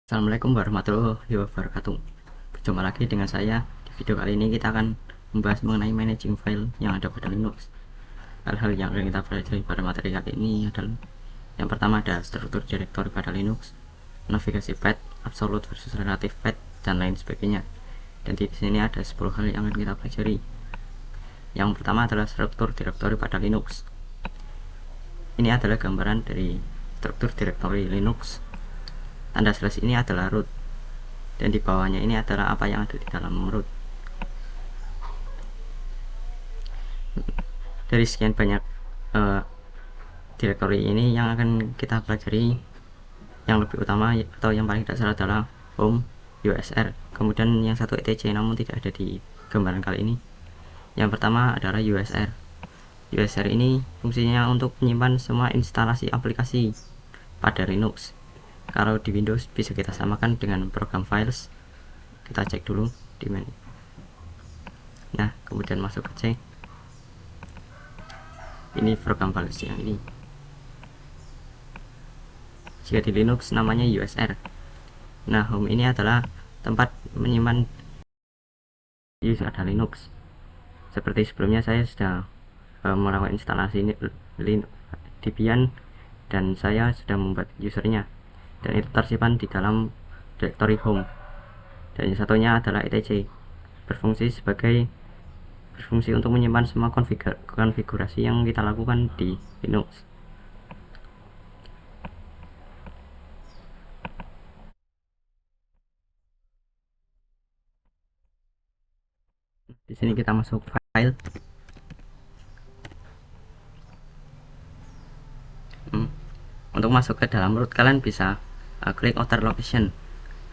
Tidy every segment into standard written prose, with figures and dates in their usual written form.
Assalamualaikum warahmatullahi wabarakatuh. Berjumpa lagi dengan saya. Di video kali ini kita akan membahas mengenai managing file yang ada pada Linux. Hal-hal yang akan kita pelajari pada materi kali ini adalah yang pertama ada struktur direktori pada Linux, navigasi path, absolute versus relative path, dan lain sebagainya. Dan di sini ada 10 hal yang akan kita pelajari. Yang pertama adalah struktur direktori pada Linux. Ini adalah gambaran dari struktur direktori Linux. Tanda slash ini adalah root, dan di bawahnya ini adalah apa yang ada di dalam root. Dari sekian banyak directory ini yang akan kita pelajari, yang lebih utama atau yang paling dasar adalah home, usr, kemudian yang satu etc namun tidak ada di gambaran kali ini. Yang pertama adalah usr. Usr ini fungsinya untuk menyimpan semua instalasi aplikasi pada Linux. Kalau di Windows bisa kita samakan dengan program files. Kita cek dulu di menu. Nah, kemudian masuk ke C. Ini program files yang ini. Jika di Linux namanya usr. Nah, home ini adalah tempat menyimpan ada Linux. Seperti sebelumnya saya sudah melakukan instalasi Debian, dan saya sudah membuat usernya, dan itu tersimpan di dalam directory home. Dan yang satunya adalah etc, berfungsi untuk menyimpan semua konfigurasi yang kita lakukan di Linux. Di sini kita masuk file. Untuk masuk ke dalam root, kalian bisa klik outer location.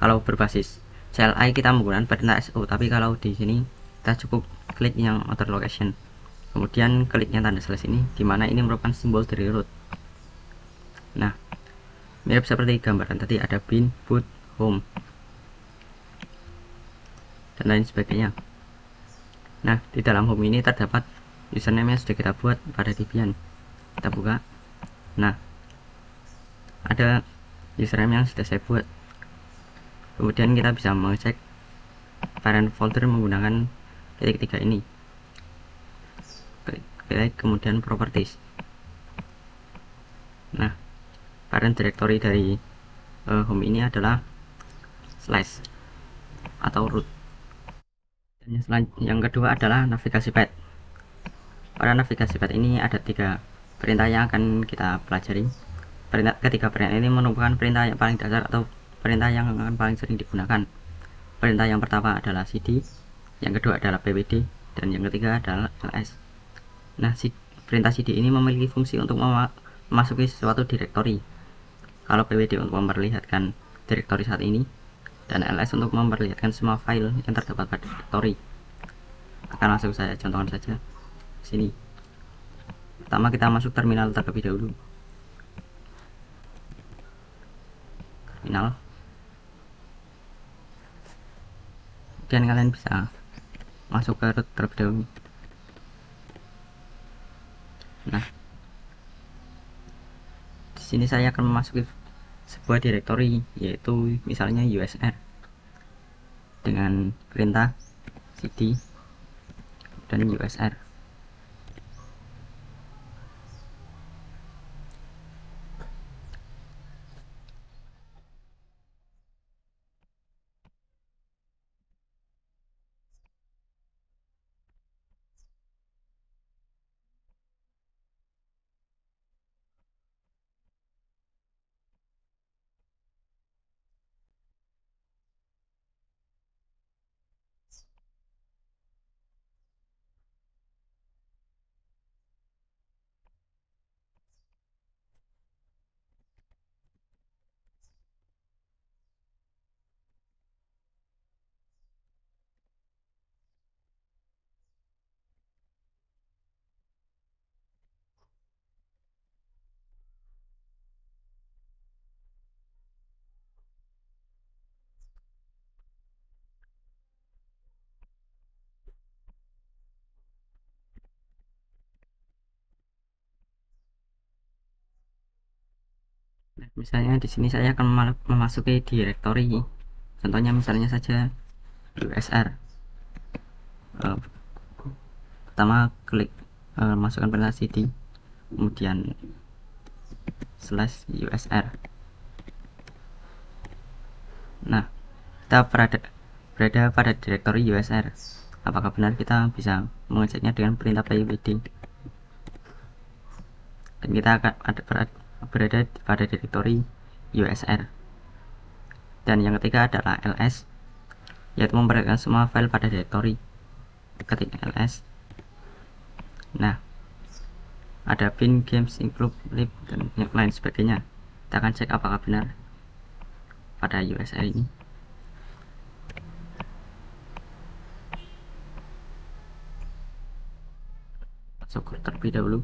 Kalau berbasis CLI kita menggunakan perintah SO, tapi kalau di sini kita cukup klik yang outer location, kemudian klik yang tanda slash ini, dimana ini merupakan simbol dari root. Nah, mirip seperti gambaran tadi, ada bin, boot, home, dan lain sebagainya. Nah, di dalam home ini terdapat username yang sudah kita buat pada Debian. Kita buka. Nah, ada username yang sudah saya buat. Kemudian kita bisa mengecek parent folder menggunakan titik 3 ini. Klik kemudian properties. Nah, parent directory dari home ini adalah slash atau root. Dan yang kedua adalah navigasi path. Pada navigasi path ini ada 3 perintah yang akan kita pelajari. Ketiga perintah ini merupakan perintah yang paling dasar atau perintah yang akan paling sering digunakan. Perintah yang pertama adalah cd, yang kedua adalah pwd, dan yang ketiga adalah ls. Nah, perintah cd ini memiliki fungsi untuk memasuki suatu direktori. Kalau pwd untuk memperlihatkan direktori saat ini, dan ls untuk memperlihatkan semua file yang terdapat pada direktori. Akan langsung saya contohkan saja sini. Pertama kita masuk terminal terlebih dahulu. Terminal. Kemudian kalian bisa masuk ke root terlebih dahulu. Nah, di sini saya akan memasuki sebuah direktori, yaitu misalnya usr, dengan perintah cd dan usr. Misalnya di sini saya akan memasuki directory, contohnya misalnya saja USR. Pertama klik masukkan perintah cd, kemudian /usr. Nah, kita berada pada directory USR. Apakah benar kita bisa mengeceknya dengan perintah pyd? Dan kita akan berada pada directory USR. Dan yang ketiga adalah ls, yaitu memperhatikan semua file pada directory. Ketik ls. Nah, ada bin, games, include, lib, dan yang lain sebagainya. Kita akan cek apakah benar pada USR ini. Masuk terlebih dahulu.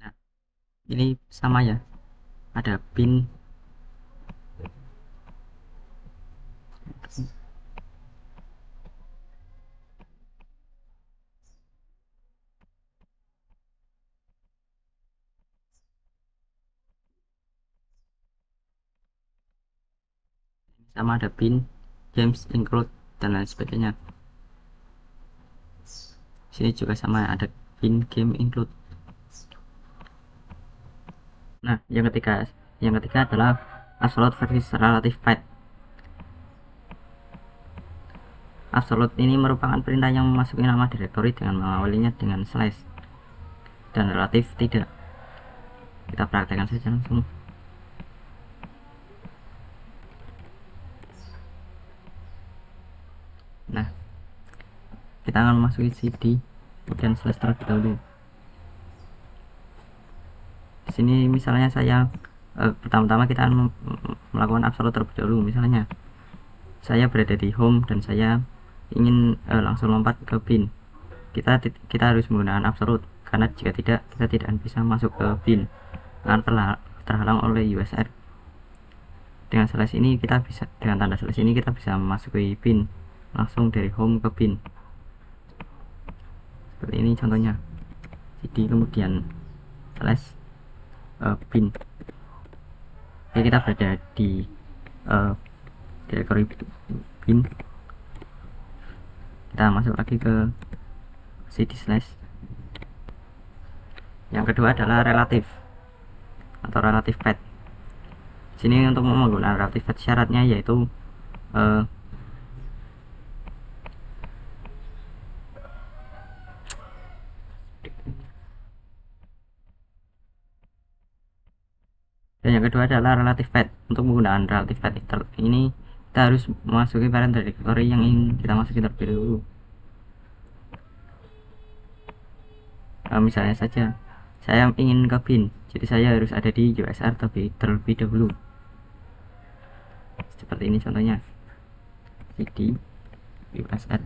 Nah, ini sama ya, ada bin, sama ada bin, games, include, dan lain sebagainya. Sini juga sama, ada bin, game, include. Nah, yang ketiga adalah absolute versus relative path. Absolute ini merupakan perintah yang memasuki nama directory dengan mengawalinya dengan slash, dan relatif tidak. Kita praktekkan saja langsung. Nah, kita akan memasuki cd, kemudian slash terlebih dahulu. Di sini misalnya saya pertama-tama kita akan melakukan absolute terlebih dahulu. Misalnya saya berada di home dan saya ingin langsung lompat ke bin. Kita harus menggunakan absolute, karena jika tidak kita tidak bisa masuk ke bin, akan terhalang oleh USR. Dengan slash ini kita bisa, dengan tanda slash ini kita bisa memasuki bin langsung dari home ke bin. Seperti ini contohnya, cd kemudian slash bin. Oke, kita berada di directory bin. Kita masuk lagi ke cd slash. Yang kedua adalah relatif atau relative path. Sini untuk menggunakan relative path syaratnya yaitu dan yang kedua adalah relative path. Untuk menggunakan relative path ini kita harus memasuki parent directory yang ingin kita masuki terlebih dahulu. Misalnya saja saya ingin ke bin, jadi saya harus ada di USR terlebih dahulu. Seperti ini contohnya, cd USR.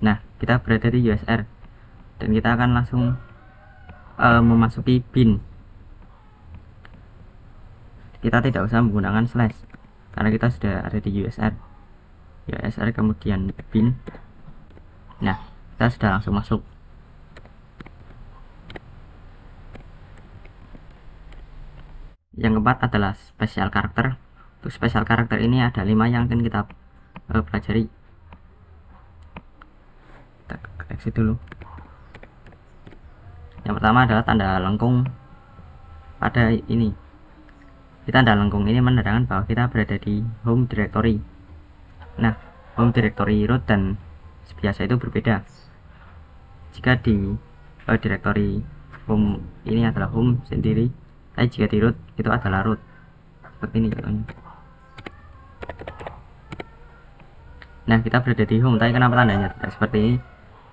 Nah, kita berada di USR dan kita akan langsung memasuki bin. Kita tidak usah menggunakan slash karena kita sudah ada di USR kemudian bin. Nah, kita sudah langsung masuk. Yang keempat adalah special character. Untuk special character ini ada 5 yang akan kita pelajari. Kita exit dulu. Yang pertama adalah tanda lengkung pada ini. Tanda lengkung ini menandakan bahwa kita berada di home directory. Nah, home directory root dan biasa itu berbeda. Jika di directory home ini adalah home sendiri, tapi jika di root itu adalah root. Seperti ini contohnya. Nah, kita berada di home, tapi kenapa tandanya tidak seperti ini?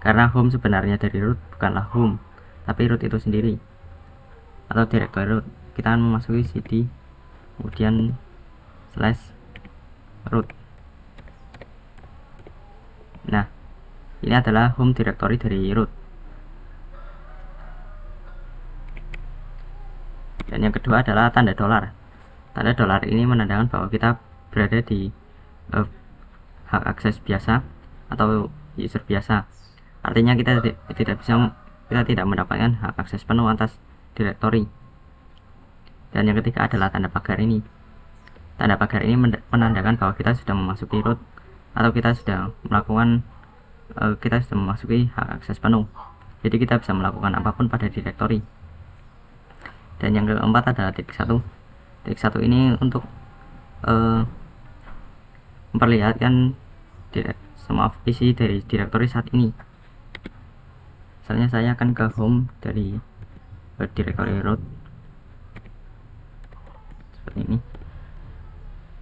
Karena home sebenarnya dari root bukanlah home, tapi root itu sendiri atau directory root. Kita akan memasuki cd kemudian slash root. Nah, ini adalah home directory dari root. Dan yang kedua adalah tanda dolar. Tanda dolar ini menandakan bahwa kita berada di hak akses biasa atau user biasa. Artinya kita tidak mendapatkan hak akses penuh atas directory. Dan yang ketiga adalah tanda pagar ini. Tanda pagar ini menandakan bahwa kita sudah memasuki root atau kita sudah memasuki hak akses penuh. Jadi kita bisa melakukan apapun pada directory. Dan yang keempat adalah titik satu. Titik satu ini untuk memperlihatkan semua isi dari directory saat ini. Misalnya saya akan ke home dari directory root seperti ini.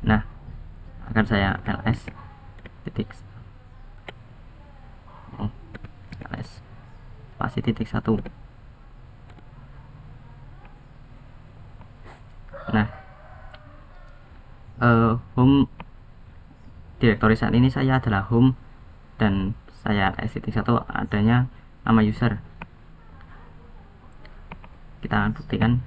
Nah, akan saya ls titik ls spasi titik satu. Nah, home directory saat ini saya adalah home dan saya ls titik satu adanya nama user. Kita buktikan.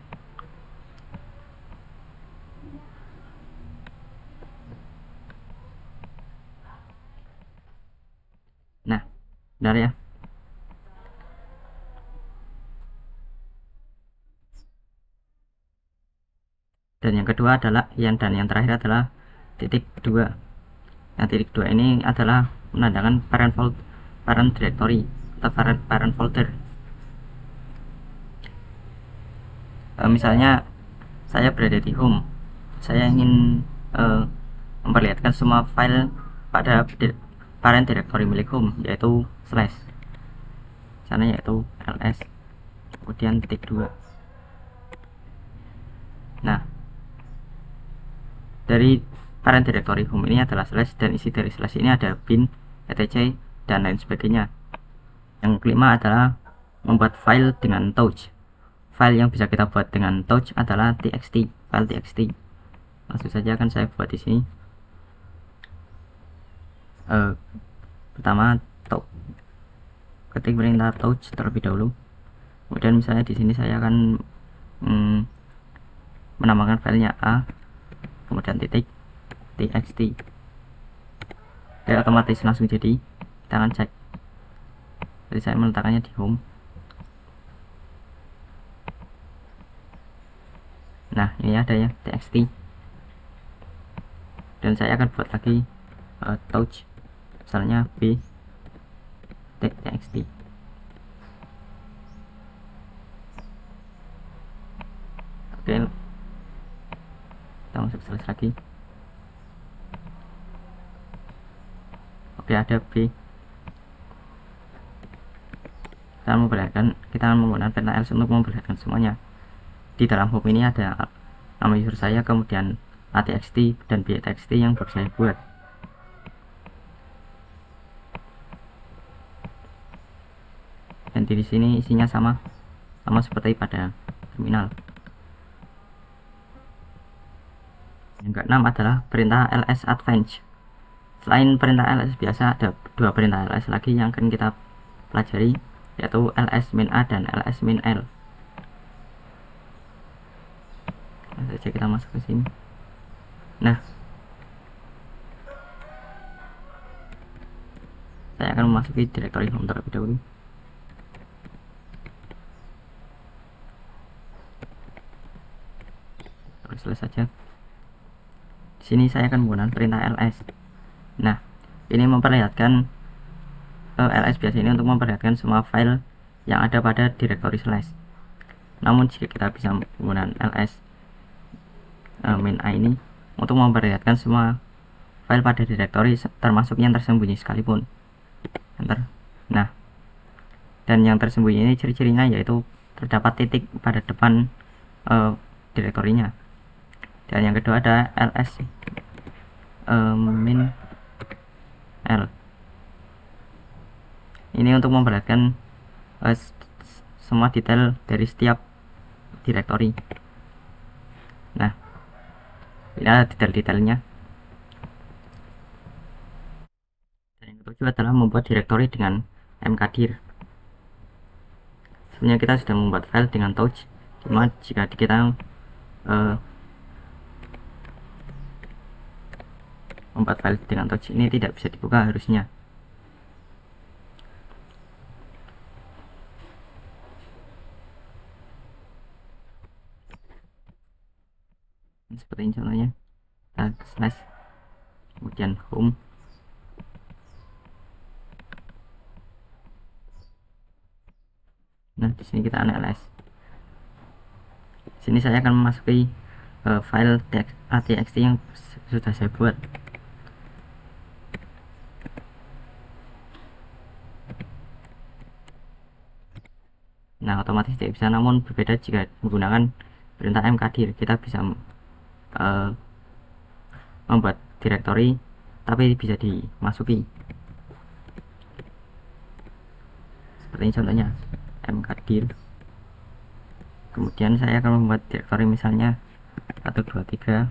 Nah, benar ya. Dan yang kedua adalah yang terakhir adalah titik 2. Nah, titik 2 ini adalah menandakan parent directory atau parent folder. Misalnya saya berada di home, saya ingin memperlihatkan semua file pada parent directory milik home, yaitu slash, misalnya yaitu ls kemudian titik 2. Nah, dari parent directory home ini adalah slash, dan isi dari slash ini ada bin, etc, dan lain sebagainya. Yang kelima adalah membuat file dengan touch. File yang bisa kita buat dengan touch adalah txt, file txt. Langsung saja akan saya buat di sini. Pertama, ketik perintah touch terlebih dahulu. Kemudian misalnya di sini saya akan menamakan filenya a, kemudian titik txt. Dia otomatis langsung jadi. Kita akan cek. Jadi saya meletakkannya di home. Nah, ini ada ya txt. Dan saya akan buat lagi touch, misalnya b txt. Oke, kita masuk slash lagi. Oke, ada b. Kita akan menggunakan perintah else untuk memperlihatkan semuanya. Di dalam home ini ada nama user saya, kemudian atxt dan btxt yang baru saya buat. Dan di sini isinya sama seperti pada terminal. Yang keenam adalah perintah ls advance. Selain perintah ls biasa, ada dua perintah ls lagi yang akan kita pelajari, yaitu ls-a dan ls-l. Saja kita masuk ke sini. Nah, saya akan memasuki directory home terlebih dahulu. Selesai saja. Di sini saya akan menggunakan perintah ls. Nah, ini memperlihatkan ls biasa ini untuk memperlihatkan semua file yang ada pada directory slash. Namun jika kita bisa menggunakan ls min a ini untuk memperlihatkan semua file pada directory termasuk yang tersembunyi sekalipun. Enter. Nah, dan yang tersembunyi ini ciri-cirinya yaitu terdapat titik pada depan direktorinya. Dan yang kedua ada ls min l. Ini untuk memperlihatkan semua detail dari setiap directory. Nah, ini ada detail-detailnya. Dan yang ketujuh adalah membuat directory dengan mkdir. Sebenarnya kita sudah membuat file dengan touch, cuma jika kita membuat file dengan touch ini tidak bisa dibuka harusnya. Seperti ini contohnya, slash kemudian home. Nah, di sini kita ls. Sini saya akan memasuki file txt yang sudah saya buat. Nah, otomatis tidak bisa, namun berbeda jika menggunakan perintah mkdir. Kita bisa membuat directory tapi bisa dimasuki. Seperti ini contohnya, mkdir. Kemudian saya akan membuat directory misalnya 123.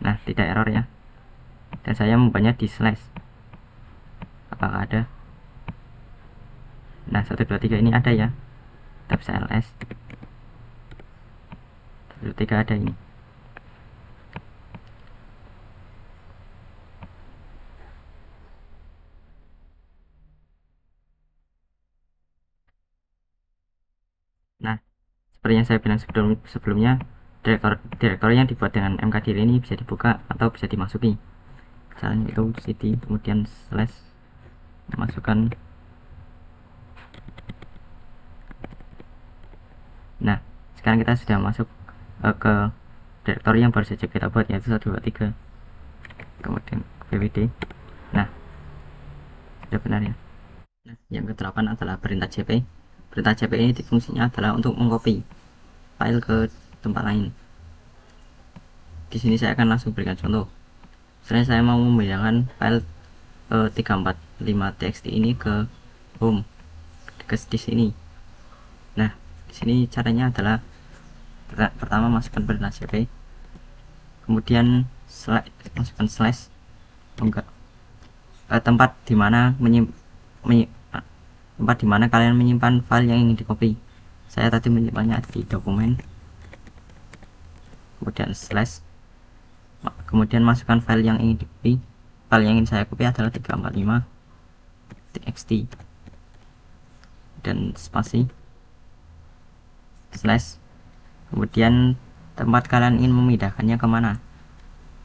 Nah, tidak error ya. Dan saya membuatnya di slash. Apakah ada? Nah, 123 ini ada ya. Kita bisa ls. 123 ada ini. Nah, seperti yang saya bilang sebelumnya, direktori yang dibuat dengan mkdir ini bisa dibuka atau bisa dimasuki. Caranya itu cd kemudian slash, masukkan. Nah, sekarang kita sudah masuk ke direktori yang baru saja kita buat, yaitu 123. Kemudian vvd. Nah, sudah benar ya. Nah, yang ke-8 adalah perintah cp. Perintah cp ini fungsinya adalah untuk mengcopy file ke tempat lain. Di sini saya akan langsung berikan contoh. Misalnya saya mau memindahkan file 345 txt ini ke home, ke di sini. Nah, di sini caranya adalah pertama masukkan perintah cp, kemudian masukkan slash, tempat dimana tempat dimana kalian menyimpan file yang ingin di copy. Saya tadi menyimpannya di dokumen, kemudian slash, kemudian masukkan file yang ingin di copy. File yang ingin saya copy adalah 345 txt dan spasi slash, kemudian tempat kalian ingin memindahkannya kemana.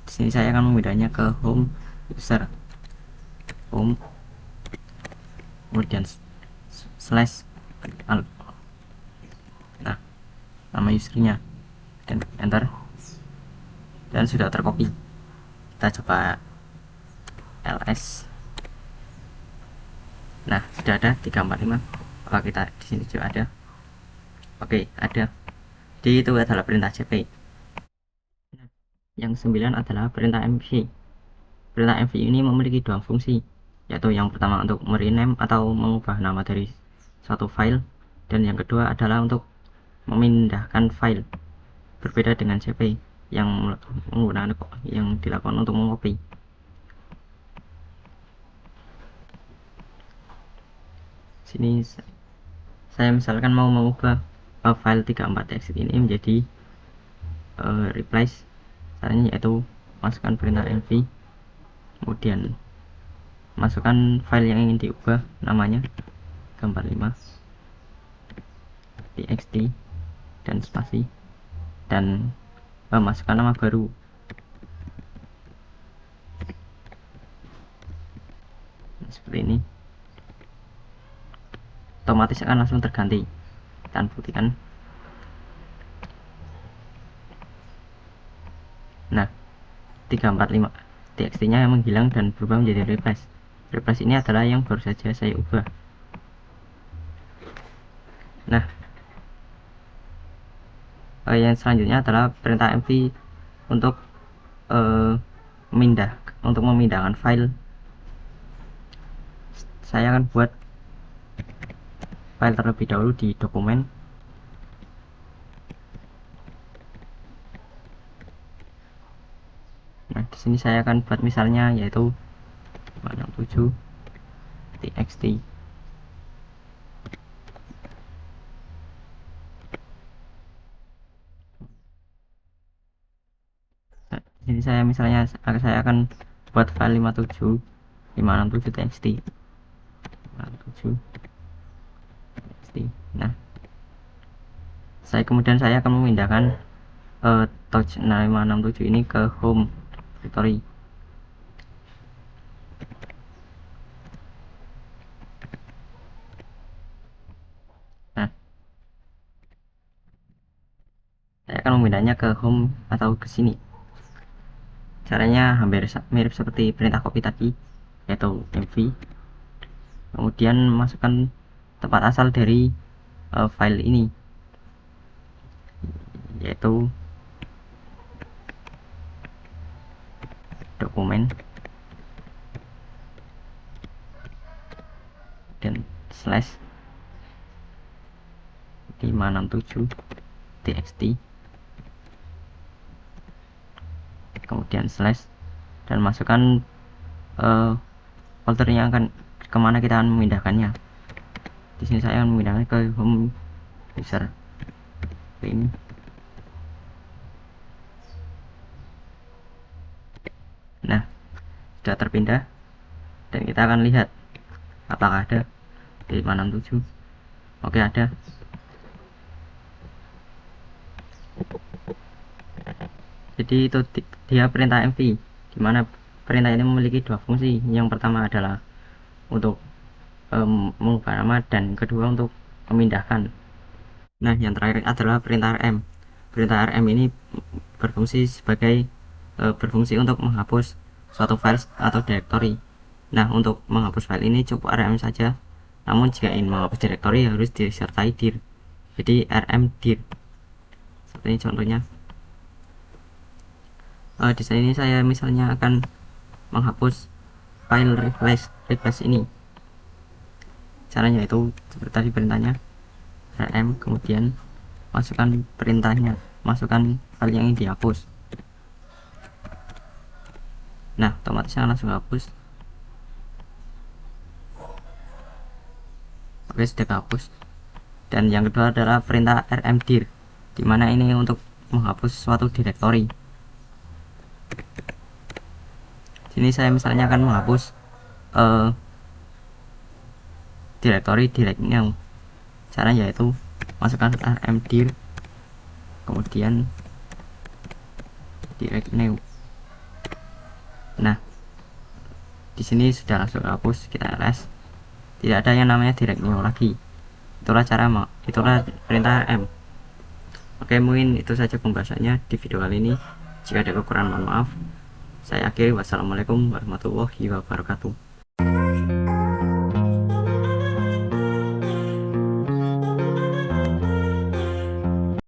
Di sini saya akan memindahnya ke home user, home, kemudian slash. Nah, nama usernya dan enter, dan sudah tercopy. Kita coba ls. Nah, sudah ada 345. Apakah kita di sini juga ada? Oke, ada. Jadi itu adalah perintah cp. Yang 9 adalah perintah mv. Perintah mv ini memiliki dua fungsi, yaitu yang pertama untuk merename atau mengubah nama dari suatu file, dan yang kedua adalah untuk memindahkan file. Berbeda dengan cp yang menggunakan yang dilakukan untuk mengcopy. Sini saya misalkan mau mengubah file 34txt ini menjadi replace. Caranya yaitu masukkan perintah mv, kemudian masukkan file yang ingin diubah, namanya 345 txt dan spasi, dan masukkan nama baru. Nah, seperti ini, otomatis akan langsung terganti. Kita buktikan. Nah, 345 txt nya yang menghilang dan berubah menjadi replace. Replace ini adalah yang baru saja saya ubah. Nah, yang selanjutnya adalah perintah mv untuk memindahkan file. Saya akan buat file terlebih dahulu di dokumen. Nah, di sini saya akan buat misalnya yaitu 67 txt. Nah, Jadi saya misalnya saya akan buat file 567 txt 57 txt. Nah, kemudian saya akan memindahkan touch 567 ini ke home directory. Nah, saya akan memindahnya ke home atau ke sini. Caranya hampir mirip seperti perintah copy tadi, yaitu mv, kemudian masukkan tempat asal dari file ini, yaitu dokumen dan slash 567 txt, kemudian slash, dan masukkan folder yang akan kemana kita akan memindahkannya. Di sini saya akan memindahkan ke home user ini. Nah, sudah terpindah dan kita akan lihat apakah ada di 567. Oke, ada. Jadi itu dia perintah mv, dimana perintah ini memiliki dua fungsi. Yang pertama adalah untuk mengubah nama, dan kedua untuk memindahkan. Nah, yang terakhir adalah perintah rm. Perintah rm ini berfungsi untuk menghapus suatu file atau directory. Nah, untuk menghapus file ini cukup rm saja. Namun jika ingin menghapus directory harus disertai dir. Jadi rm dir. Seperti ini contohnya. Di sini saya misalnya akan menghapus file replace ini. Caranya itu seperti tadi perintahnya, rm, kemudian masukkan perintahnya, masukkan file yang ingin dihapus. Nah, otomatis langsung hapus. Oke, sudah hapus. Dan yang kedua adalah perintah rmdir, dimana ini untuk menghapus suatu directory. Sini saya misalnya akan menghapus directory directnew. Caranya yaitu masukkan rmdir, kemudian directnew. Nah, di sini sudah langsung hapus. Kita ls, tidak ada yang namanya directnew lagi. Itulah perintah rm. Oke, mungkin itu saja pembahasannya di video kali ini. Jika ada kekurangan mohon maaf. Saya akhiri, wassalamualaikum warahmatullahi wabarakatuh.